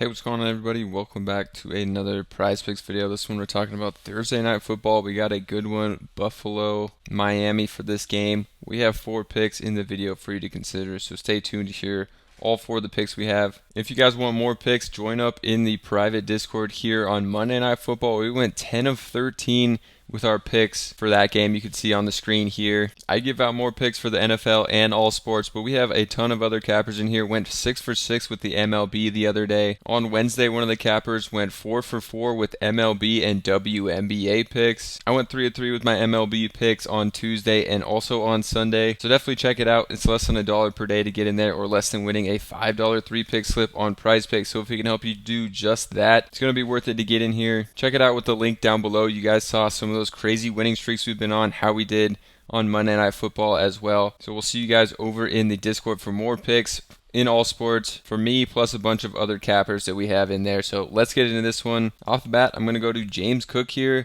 Hey, what's going on, everybody? Welcome back to another Prizepicks video. This one we're talking about Thursday Night Football. We got a good one, Buffalo, Miami for this game. We have 4 picks in the video for you to consider, so stay tuned to hear all 4 of the picks we have. If you guys want more picks, join up in the private Discord here on Monday Night Football. We went 10 of 13 with our picks for that game. You can see on the screen here. I give out more picks for the NFL and all sports, but we have a ton of other cappers in here. Went 6 for 6 with the MLB the other day. On Wednesday, one of the cappers went 4 for 4 with MLB and WNBA picks. I went 3 of 3 with my MLB picks on Tuesday and also on Sunday. So definitely check it out. It's less than $1 per day to get in there, or less than winning a $5 3-pick slip on Prizepicks. So if we can help you do just that, it's going to be worth it to get in here. Check it out with the link down below. You guys saw some of those crazy winning streaks we've been on, how we did on Monday Night Football as well. So we'll see you guys over in the Discord for more picks in all sports for me, plus a bunch of other cappers that we have in there. So let's get into this one. Off the bat, I'm going to go to James Cook here.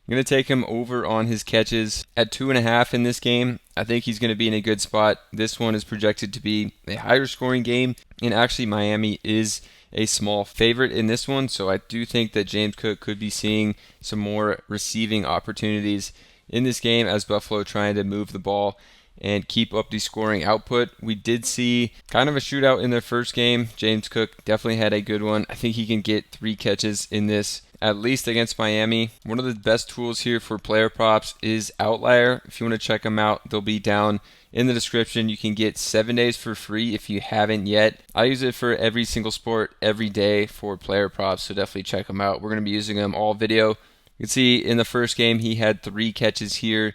I'm going to take him over on his catches at 2.5 in this game. I think he's going to be in a good spot. This one is projected to be a higher scoring game, and actually Miami is a small favorite in this one, so I do think that James Cook could be seeing some more receiving opportunities in this game as Buffalo trying to move the ball and keep up the scoring output. We did see kind of a shootout in their first game. James Cook definitely had a good one. I think he can get 3 catches in this, at least against Miami. One of the best tools here for player props is Outlier. If you want to check them out, they'll be down in the description. You can get 7 days for free if you haven't yet. I use it for every single sport every day for player props, so definitely check them out. We're going to be using them all video. You can see in the first game he had 3 catches here.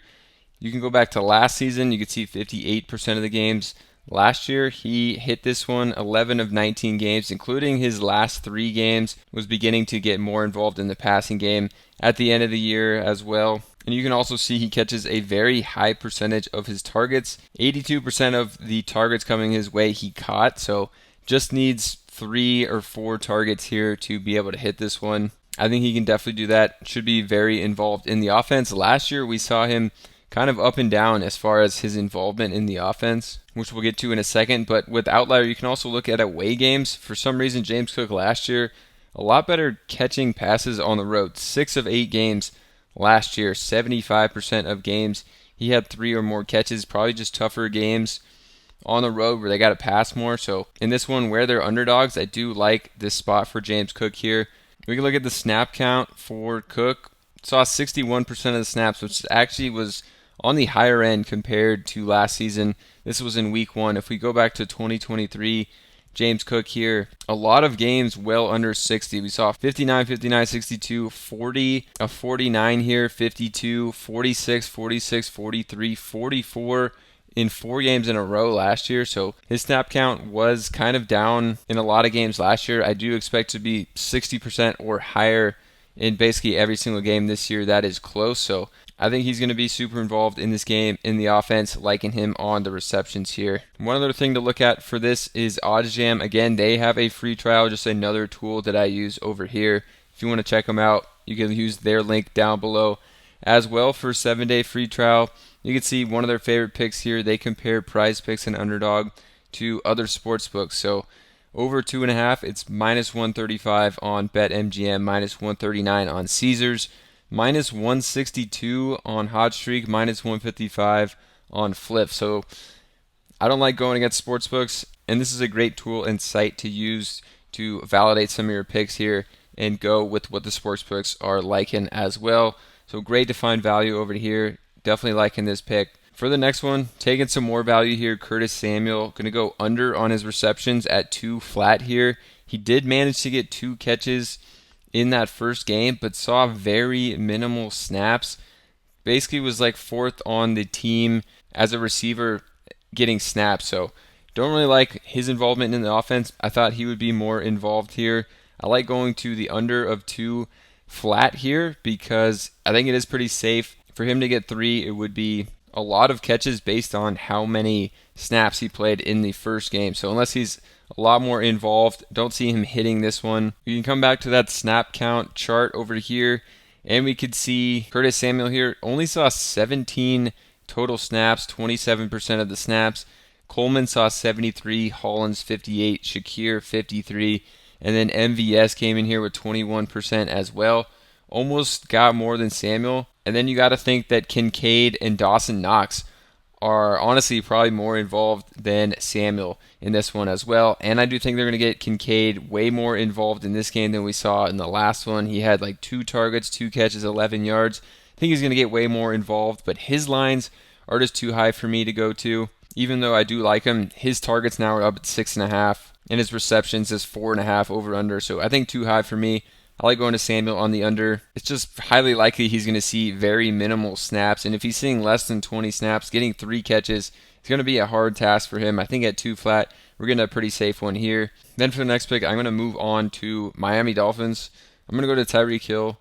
You can go back to last season. You can see 58% of the games. Last year, he hit this one 11 of 19 games, including his last 3 games, was beginning to get more involved in the passing game at the end of the year as well. And you can also see he catches a very high percentage of his targets. 82% of the targets coming his way he caught, so just needs 3 or 4 targets here to be able to hit this one. I think he can definitely do that. Should be very involved in the offense. Last year, we saw him kind of up and down as far as his involvement in the offense, which we'll get to in a second. But with Outlier, you can also look at away games. For some reason, James Cook last year, a lot better catching passes on the road. 6 of 8 games last year, 75% of games. He had 3 or more catches, probably just tougher games on the road where they got to pass more. So in this one, where they're underdogs, I do like this spot for James Cook here. We can look at the snap count for Cook. Saw 61% of the snaps, which actually was on the higher end compared to last season. This was in week 1. If we go back to 2023, James Cook here, a lot of games well under 60. We saw 59, 59, 62, 40, a 49 here, 52, 46, 46, 43, 44 in 4 games in a row last year. So his snap count was kind of down in a lot of games last year. I do expect to be 60% or higher in basically every single game this year that is close. So I think he's going to be super involved in this game in the offense, liking him on the receptions here. One other thing to look at for this is OddsJam. Again, they have a free trial, just another tool that I use over here. If you want to check them out, you can use their link down below as well for a 7-day free trial. You can see one of their favorite picks here. They compare Prizepicks and Underdog to other sports books. So over 2.5, it's minus 135 on BetMGM, minus 139 on Caesars, minus 162 on Hot Streak, minus 155 on Flip. So I don't like going against sportsbooks, and this is a great tool and site to use to validate some of your picks here and go with what the sportsbooks are liking as well. So great to find value over here. Definitely liking this pick. For the next one, taking some more value here, Curtis Samuel, going to go under on his receptions at 2 flat here. He did manage to get 2 catches in that first game, but saw very minimal snaps. Basically was like 4th on the team as a receiver getting snaps. So don't really like his involvement in the offense. I thought he would be more involved here. I like going to the under of 2 flat here because I think it is pretty safe. For him to get 3, it would be a lot of catches based on how many snaps he played in the first game. So unless he's a lot more involved, don't see him hitting this one. You can come back to that snap count chart over here, and we could see Curtis Samuel here only saw 17 total snaps, 27% of the snaps. Coleman saw 73, Hollins 58, Shakir 53, And then MVS came in here with 21% as well. Almost got more than Samuel. And then you got to think that Kincaid and Dawson Knox are honestly probably more involved than Samuel in this one as well. And I do think they're going to get Kincaid way more involved in this game than we saw in the last one. He had like 2 targets, 2 catches, 11 yards. I think he's going to get way more involved, but his lines are just too high for me to go to. Even though I do like him, his targets now are up at 6.5, and his receptions is 4.5 over under. So I think too high for me. I like going to Samuel on the under. It's just highly likely he's going to see very minimal snaps, and if he's seeing less than 20 snaps, getting 3 catches, it's going to be a hard task for him. I think at 2 flat, we're getting a pretty safe one here. Then for the next pick, I'm going to move on to Miami Dolphins. I'm going to go to Tyreek Hill.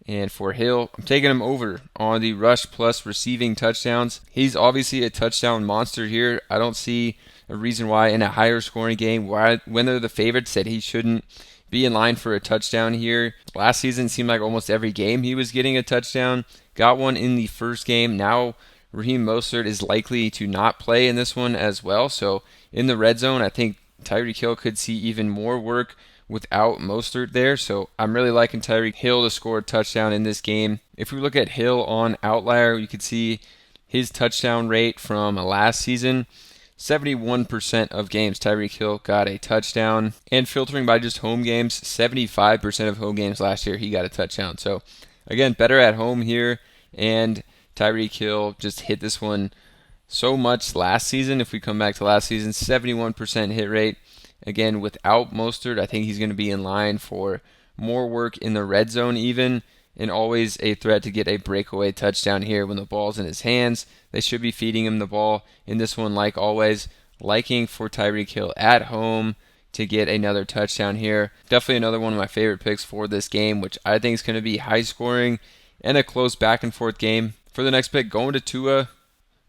And for Hill, I'm taking him over on the rush plus receiving touchdowns. He's obviously a touchdown monster here. I don't see a reason why in a higher scoring game, when they're the favorites, that he shouldn't be in line for a touchdown here. Last season seemed like almost every game he was getting a touchdown. Got one in the first game. Now Raheem Mostert is likely to not play in this one as well. So in the red zone, I think Tyreek Hill could see even more work without Mostert there. So I'm really liking Tyreek Hill to score a touchdown in this game. If we look at Hill on Outlier, you could see his touchdown rate from last season. 71% of games Tyreek Hill got a touchdown. And filtering by just home games, 75% of home games last year he got a touchdown. So again, better at home here. And Tyreek Hill just hit this one so much last season. If we come back to last season, 71% hit rate. Again, without Mostert, I think he's going to be in line for more work in the red zone even, and always a threat to get a breakaway touchdown here when the ball's in his hands. They should be feeding him the ball in this one like always. Liking for Tyreek Hill at home to get another touchdown here. Definitely another one of my favorite picks for this game, which I think is going to be high scoring and a close back and forth game. For the next pick, going to Tua,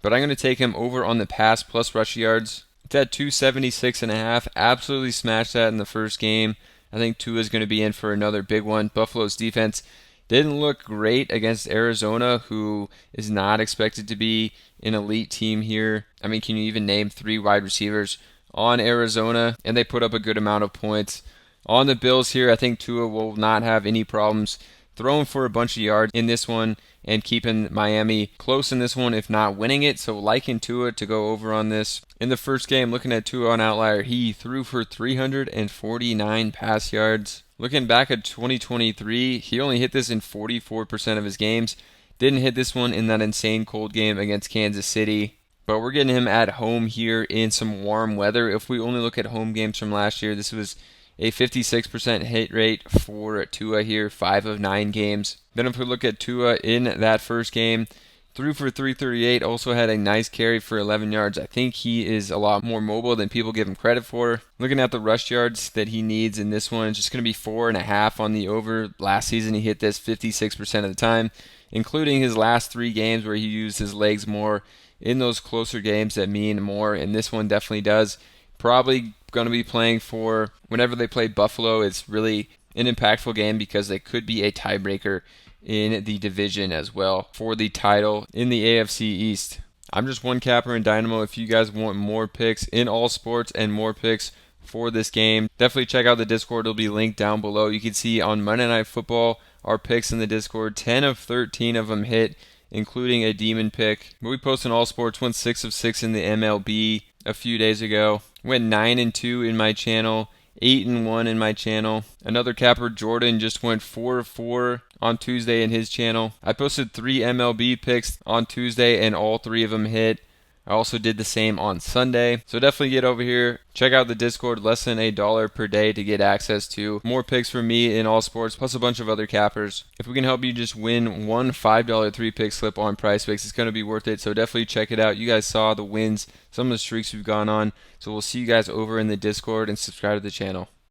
but I'm going to take him over on the pass plus rush yards. It's at 276.5. Absolutely smashed that in the first game. I think Tua is going to be in for another big one. Buffalo's defense didn't look great against Arizona, who is not expected to be an elite team here. I mean, can you even name 3 wide receivers on Arizona? And they put up a good amount of points. On the Bills here, I think Tua will not have any problems throwing for a bunch of yards in this one and keeping Miami close in this one, if not winning it. So liking Tua to go over on this. In the first game, looking at Tua on Outlier, he threw for 349 pass yards. Looking back at 2023, he only hit this in 44% of his games. Didn't hit this one in that insane cold game against Kansas City. But we're getting him at home here in some warm weather. If we only look at home games from last year, this was a 56% hit rate for Tua here, 5 of 9 games. Then if we look at Tua in that first game, threw for 338, also had a nice carry for 11 yards. I think he is a lot more mobile than people give him credit for. Looking at the rush yards that he needs in this one, it's just going to be 4.5 on the over. Last season he hit this 56% of the time, including his last 3 games where he used his legs more in those closer games that mean more, and this one definitely does. Probably going to be playing for whenever they play Buffalo. It's really an impactful game because they could be a tiebreaker in the division as well for the title in the AFC East. I'm just one capper in Dynamo. If you guys want more picks in all sports and more picks for this game, definitely check out the Discord. It'll be linked down below. You can see on Monday Night Football our picks in the Discord. 10 of 13 of them hit, including a demon pick. But we post in all sports. Went 6 of 6 in the MLB a few days ago. Went 9-2 in my channel. 8-1 in my channel. Another capper, Jordan, just went 4 of 4 on Tuesday in his channel. I posted 3 MLB picks on Tuesday and all 3 of them hit. I also did the same on Sunday. So definitely get over here. Check out the Discord. Less than $1 per day to get access to more picks from me in all sports, plus a bunch of other cappers. If we can help you just win one $5 3-pick slip on Prizepicks, it's going to be worth it. So definitely check it out. You guys saw the wins, some of the streaks we've gone on. So we'll see you guys over in the Discord, and subscribe to the channel.